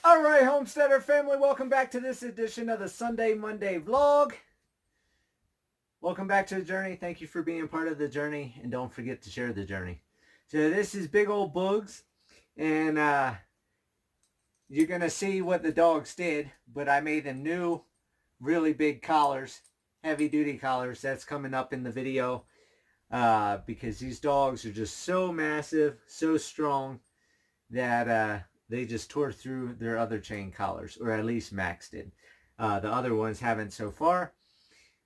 All right, Homesteader family, welcome back to this edition of the Sunday Monday vlog. Welcome back to the journey. Thank you for being part of the journey, and don't forget to share the journey. So this is Big Old Bugs, and you're going to see what the dogs did, but I made them new, really big collars, heavy-duty collars. That's coming up in the video because these dogs are just so massive, so strong, that they just tore through their other chain collars, or at least Max did. The other ones haven't so far,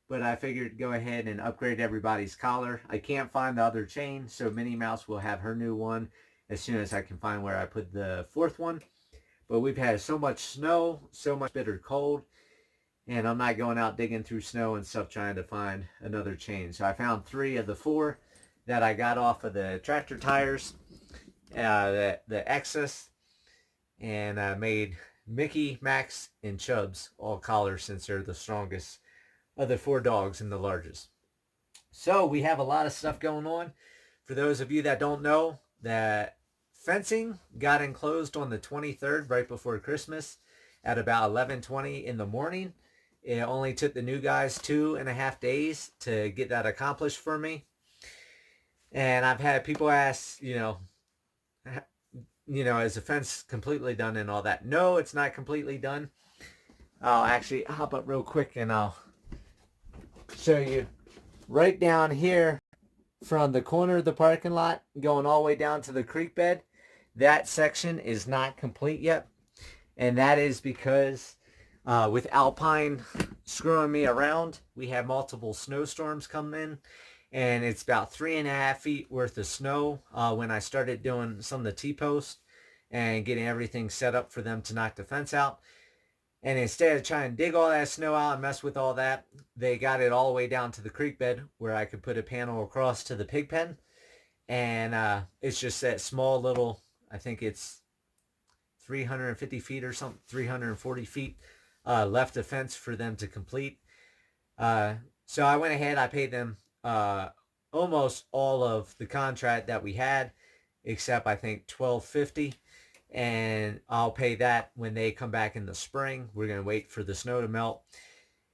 but I figured go ahead and upgrade everybody's collar. I can't find the other chain, so Minnie Mouse will have her new one as soon as I can find where I put the fourth one. But we've had so much snow, so much bitter cold, and I'm not going out digging through snow and stuff trying to find another chain. So I found 3 of the 4 that I got off of the tractor tires, the excess, and made Mickey, Max, and Chubbs all collars since they're the strongest of the 4 dogs and the largest. So we have a lot of stuff going on. For those of you that don't know, that fencing got enclosed on the 23rd, right before Christmas, at about 11:20 in the morning. It only took the new guys 2.5 days to get that accomplished for me. And I've had people ask, is the fence completely done and all that? No, it's not completely done. I'll actually hop up real quick and I'll show you. Right down here from the corner of the parking lot going all the way down to the creek bed, that section is not complete yet. And that is because with Alpine screwing me around, we have multiple snowstorms coming in. And it's about 3.5 feet worth of snow when I started doing some of the T-posts and getting everything set up for them to knock the fence out. And instead of trying to dig all that snow out and mess with all that, they got it all the way down to the creek bed where I could put a panel across to the pig pen. And it's just that small little, I think it's 350 feet or something, 340 feet left of fence for them to complete. So I went ahead, I paid them almost all of the contract that we had, except I think $12.50, and I'll pay that when they come back in the spring. We're going to wait for the snow to melt,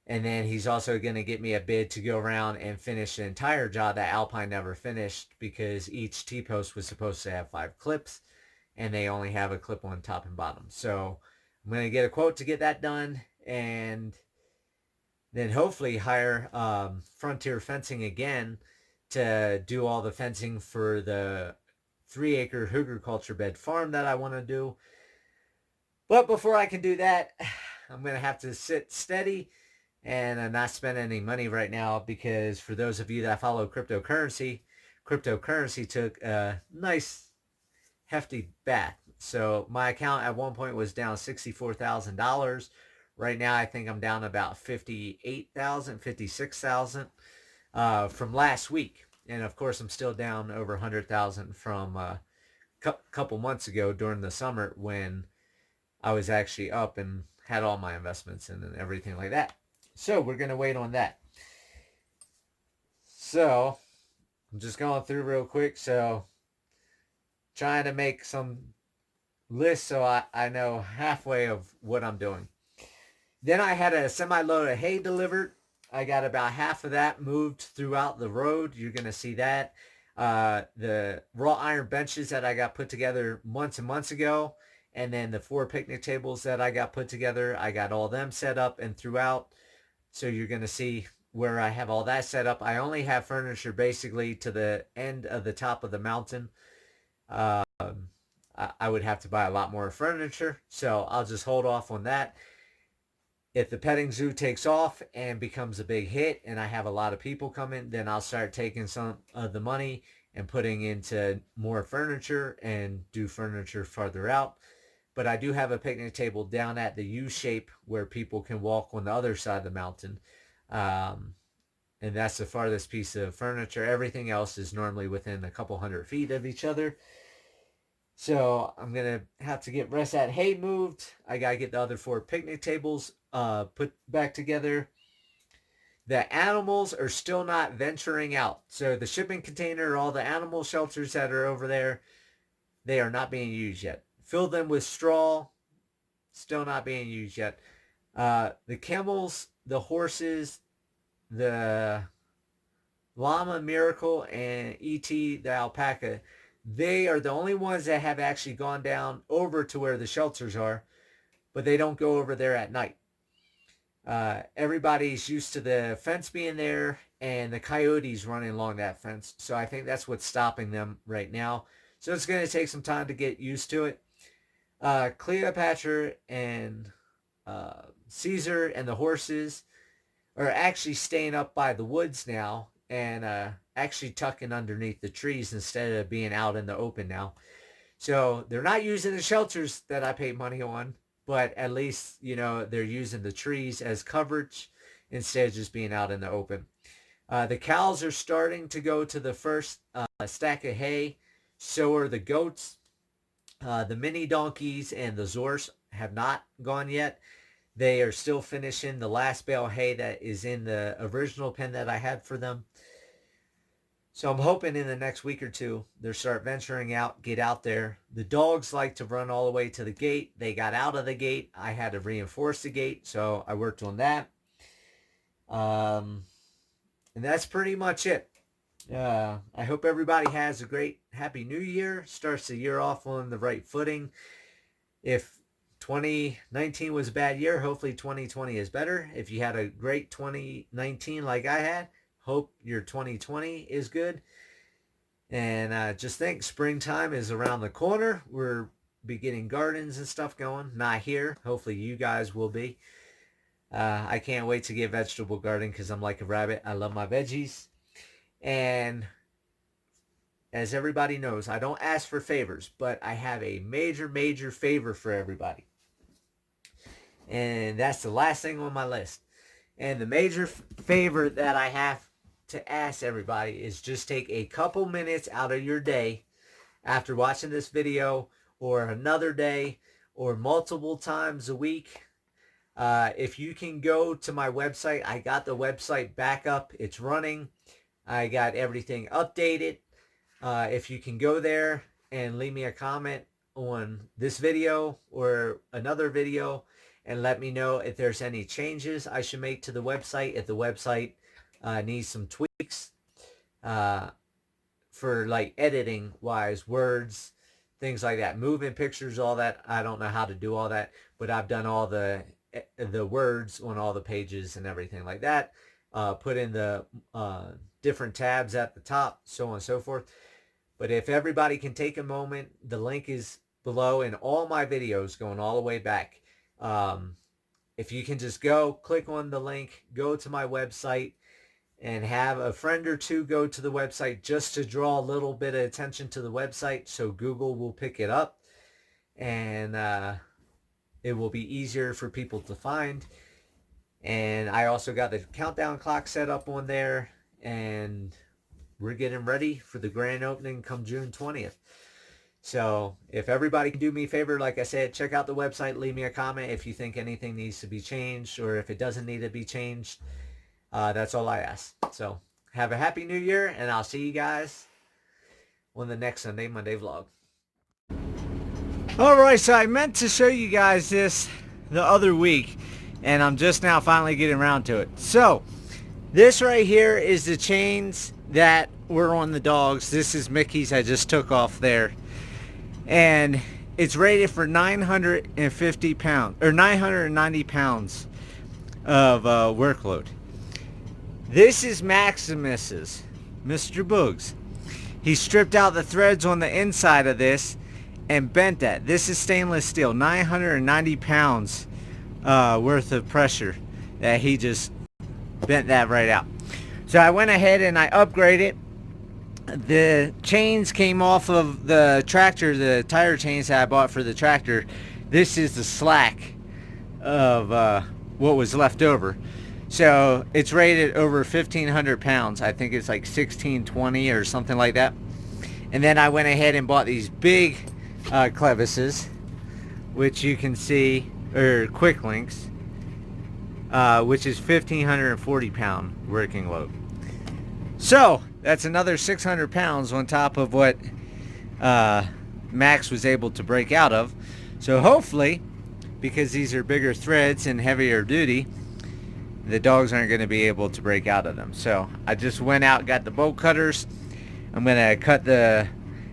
and then he's also going to get me a bid to go around and finish the entire job that Alpine never finished, because each T-post was supposed to have 5 clips, and they only have a clip on top and bottom. So I'm going to get a quote to get that done, and then hopefully hire Frontier Fencing again to do all the fencing for the 3-acre hugelkultur bed farm that I want to do. But before I can do that, I'm going to have to sit steady and not spend any money right now, because for those of you that follow cryptocurrency took a nice hefty bath. So my account at one point was down $64,000. Right now, I think I'm down about 58,000, 56,000 from last week. And of course, I'm still down over 100,000 from a couple months ago during the summer, when I was actually up and had all my investments in and everything like that. So we're going to wait on that. So I'm just going through real quick. So trying to make some lists so I know halfway of what I'm doing. Then I had a semi-load of hay delivered. I got about half of that moved throughout the road. You're going to see that. The raw iron benches that I got put together months and months ago, and then the 4 picnic tables that I got put together, I got all them set up and throughout. So you're going to see where I have all that set up. I only have furniture basically to the end of the top of the mountain. I would have to buy a lot more furniture, so I'll just hold off on that. If the petting zoo takes off and becomes a big hit and I have a lot of people coming, then I'll start taking some of the money and putting into more furniture and do furniture farther out. But I do have a picnic table down at the U shape where people can walk on the other side of the mountain. And that's the farthest piece of furniture. Everything else is normally within a couple 100 feet of each other. So I'm going to have to get rest that hay moved. I got to get the other 4 picnic tables put back together. The animals are still not venturing out. So the shipping container, all the animal shelters that are over there, they are not being used yet. Fill them with straw, still not being used yet. The camels, the horses, the llama Miracle, and E.T. the alpaca, they are the only ones that have actually gone down over to where the shelters are, but they don't go over there at night. Everybody's used to the fence being there and the coyotes running along that fence. So I think that's what's stopping them right now. So it's going to take some time to get used to it. Cleopatra and Caesar and the horses are actually staying up by the woods now and actually tucking underneath the trees instead of being out in the open now. So they're not using the shelters that I paid money on, but at least, you know, they're using the trees as coverage instead of just being out in the open. The cows are starting to go to the first stack of hay. So are the goats. The mini donkeys and the Zors have not gone yet. They are still finishing the last bale of hay that is in the original pen that I had for them. So I'm hoping in the next week or two, they'll start venturing out, get out there. The dogs like to run all the way to the gate. They got out of the gate. I had to reinforce the gate, so I worked on that. And that's pretty much it. I hope everybody has a great, happy new year. Starts the year off on the right footing. If 2019 was a bad year, hopefully 2020 is better. If you had a great 2019 like I had, hope your 2020 is good. And just think, springtime is around the corner. We're beginning gardens and stuff going. Not here. Hopefully you guys will be. I can't wait to get vegetable gardening because I'm like a rabbit. I love my veggies. And as everybody knows, I don't ask for favors, but I have a major, major favor for everybody. And that's the last thing on my list. And the major favor that I have to ask everybody is just take a couple minutes out of your day after watching this video, or another day, or multiple times a week. If you can go to my website, I got the website back up. It's running. I got everything updated. If you can go there and leave me a comment on this video or another video and let me know if there's any changes I should make to the website, if the website needs some tweaks for like editing wise, words, things like that, moving pictures, all that. I don't know how to do all that, but I've done all the words on all the pages and everything like that. Put in the different tabs at the top, so on and so forth. But if everybody can take a moment, the link is below in all my videos going all the way back. If you can just go click on the link, go to my website, and have a friend or two go to the website just to draw a little bit of attention to the website so Google will pick it up, and it will be easier for people to find. And I also got the countdown clock set up on there, and we're getting ready for the grand opening come June 20th. So if everybody can do me a favor, like I said, check out the website, leave me a comment if you think anything needs to be changed, or if it doesn't need to be changed. That's all I ask. So have a happy new year, and I'll see you guys on the next Sunday Monday vlog. Alright, so I meant to show you guys this the other week, and I'm just now finally getting around to it. So this right here is the chains that were on the dogs. This is Mickey's I just took off there. And it's rated for 950 pounds, or 990 pounds of workload. This is Maximus's, Mr. Boogs. He stripped out the threads on the inside of this and bent that. This is stainless steel, 990 pounds worth of pressure that he just bent that right out. So I went ahead and I upgraded. The chains came off of the tractor, the tire chains that I bought for the tractor. This is the slack of what was left over. So it's rated over 1,500 pounds. I think it's like 1,620 or something like that. And then I went ahead and bought these big clevises, which you can see, or quick links, which is 1,540 pound working load. So that's another 600 pounds on top of what Max was able to break out of. So hopefully because these are bigger threads and heavier duty, the dogs aren't going to be able to break out of them. So I just went out, got the bolt cutters. I'm going to cut the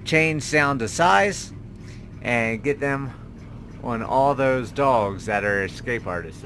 chains down to size and get them on all those dogs that are escape artists.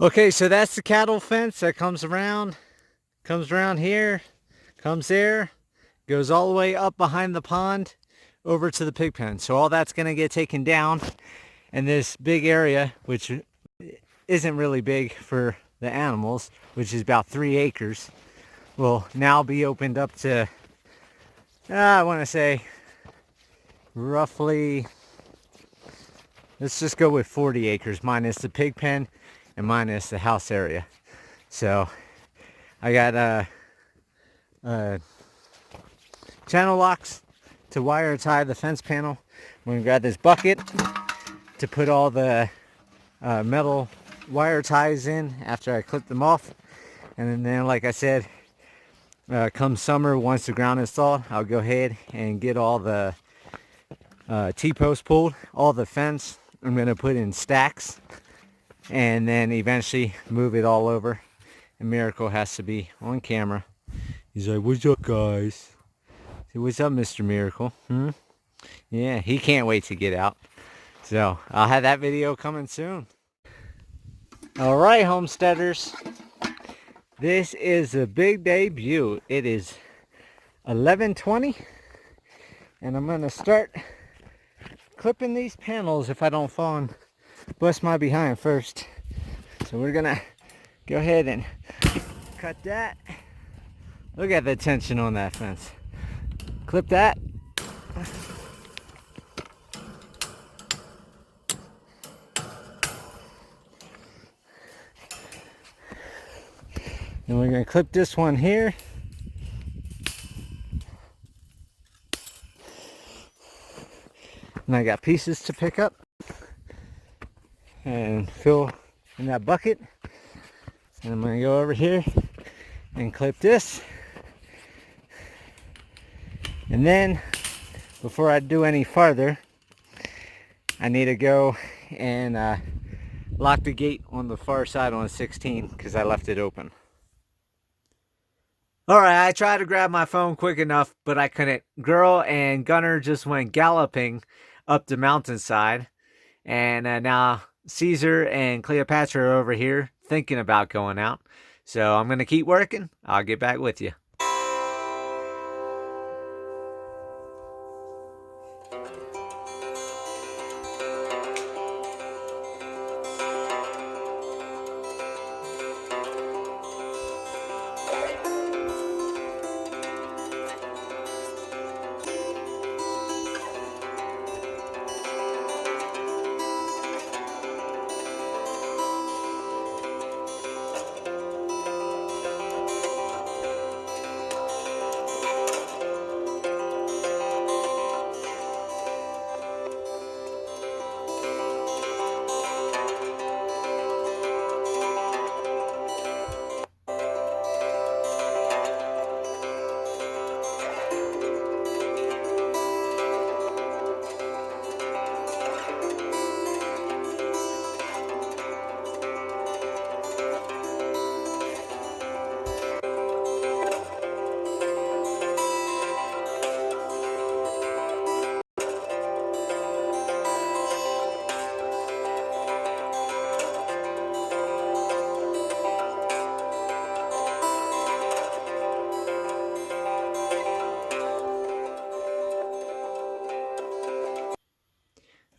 Okay, so that's the cattle fence that comes around here, comes there, goes all the way up behind the pond over to the pig pen. So all that's going to get taken down, and this big area, which isn't really big for the animals, which is about 3 acres, will now be opened up to, I want to say, roughly, let's just go with 40 acres, minus the pig pen and minus the house area. So I got channel locks to wire tie the fence panel. I'm going to grab this bucket to put all the metal wire ties in after I clip them off. And then, like I said, come summer, once the ground is thawed, I'll go ahead and get all the T-posts pulled, all the fence I'm going to put in stacks, and then eventually move it all over. And Miracle has to be on camera. He's like, "What's up, guys?" I say, "What's up, Mr. Miracle?" Yeah, he can't wait to get out. So I'll have that video coming soon. All right, homesteaders. This is a big debut. It is 11:20, and I'm going to start clipping these panels if I don't fall and bust my behind first. So we're going to go ahead and cut that. Look at the tension on that fence. Clip that. And we're going to clip this one here. And I got pieces to pick up and fill in that bucket. And I'm going to go over here and clip this. And then, before I do any farther, I need to go and lock the gate on the far side on 16 because I left it open. Alright, I tried to grab my phone quick enough, but I couldn't. Girl and Gunner just went galloping up the mountainside. And now Caesar and Cleopatra are over here thinking about going out. So I'm going to keep working. I'll get back with you.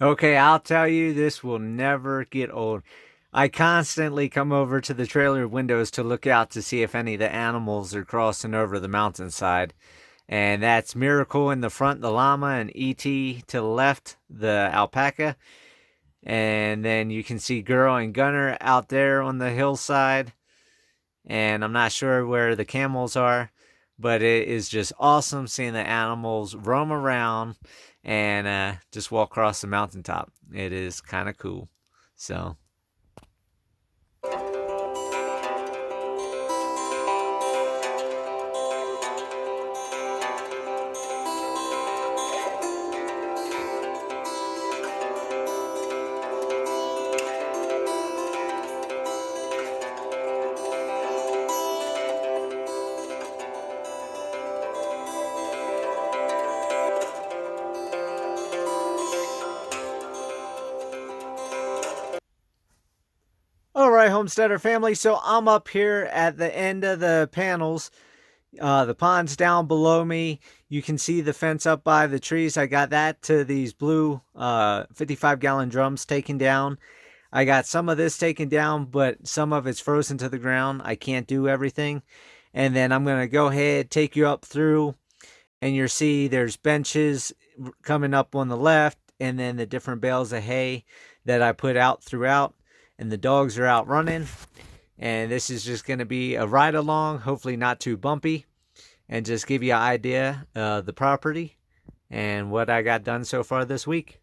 Okay, I'll tell you, this will never get old. I constantly come over to the trailer windows to look out to see if any of the animals are crossing over the mountainside. And that's Miracle in the front, the llama, and E.T. to the left, the alpaca. And then you can see Girl and Gunner out there on the hillside. And I'm not sure where the camels are, but it is just awesome seeing the animals roam around and just walk across the mountaintop. It is kind of cool. So alright, Homesteader family, so I'm up here at the end of the panels. The pond's down below me. You can see the fence up by the trees. I got that to these blue 55-gallon drums taken down. I got some of this taken down, but some of it's frozen to the ground. I can't do everything. And then I'm going to go ahead, take you up through, and you'll see there's benches coming up on the left, and then the different bales of hay that I put out throughout. And the dogs are out running. And this is just going to be a ride along, hopefully not too bumpy, and just give you an idea of the property and what I got done so far this week.